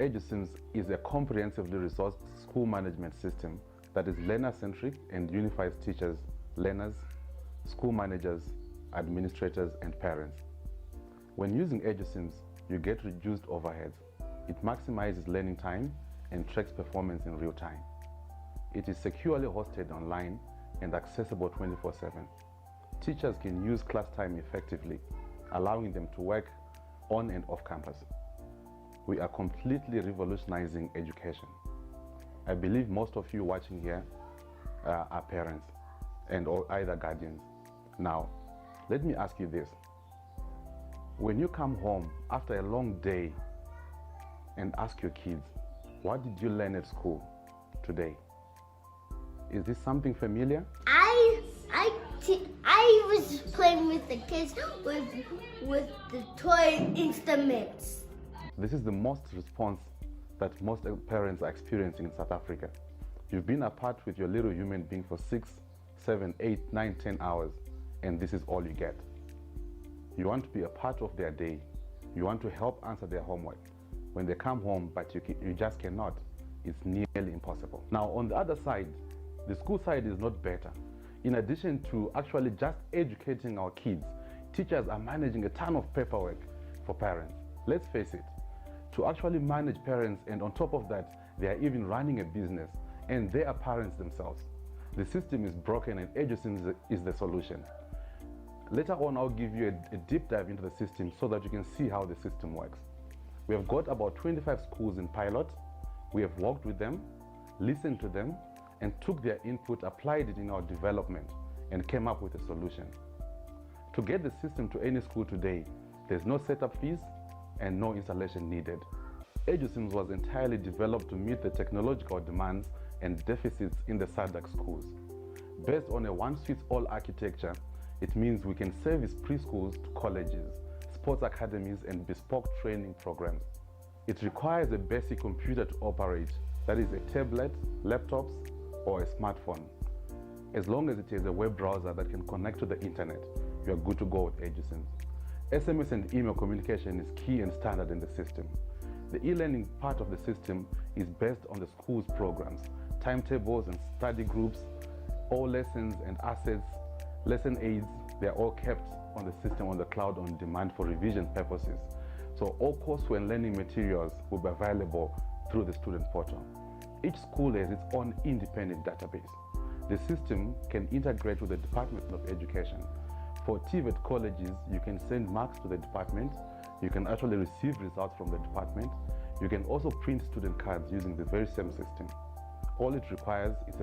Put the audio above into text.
EDUSYMS is a comprehensively resourced school management system that is learner-centric and unifies teachers, learners, school managers, administrators, and parents. When using EDUSYMS, you get reduced overheads. It maximizes learning time and tracks performance in real time. It is securely hosted online and accessible 24/7. Teachers can use class time effectively, allowing them to work on and off campus. We are completely revolutionizing education. I believe most of you watching here are parents and or either guardians. Now, let me ask you this. When you come home after a long day and ask your kids, what did you learn at school today? Is this something familiar? I was playing with the kids with the toy instruments. This is the most response that most parents are experiencing in South Africa. You've been apart with your little human being for 6, 7, 8, 9, 10 hours, and this is all you get. You want to be a part of their day. You want to help answer their homework. When they come home, but you just cannot, it's nearly impossible. Now, on the other side, the school side is not better. In addition to actually just educating our kids, teachers are managing a ton of paperwork for parents. Let's face it, to actually manage parents, and on top of that, they are even running a business, and they are parents themselves. The system is broken, and EDUSYMS is the solution. Later on, I'll give you a deep dive into the system so that you can see how the system works. We have got about 25 schools in pilot. We have worked with them, listened to them, and took their input, applied it in our development, and came up with a solution. To get the system to any school today, there's no setup fees and no installation needed. EDUSYMS was entirely developed to meet the technological demands and deficits in the SADC schools. Based on a one-suite-all architecture, it means we can service preschools to colleges, sports academies, and bespoke training programs. It requires a basic computer to operate, that is a tablet, laptops, or a smartphone. As long as it has a web browser that can connect to the internet, you are good to go with EDUSYMS. SMS and email communication is key and standard in the system. The e-learning part of the system is based on the school's programs, timetables and study groups, all lessons and assets, lesson aids, they're all kept on the system on the cloud on demand for revision purposes. So all courseware and learning materials will be available through the student portal. Each school has its own independent database. The system can integrate with the Department of Education. For TVET colleges, you can send marks to the department. You can actually receive results from the department. You can also print student cards using the very same system. All it requires is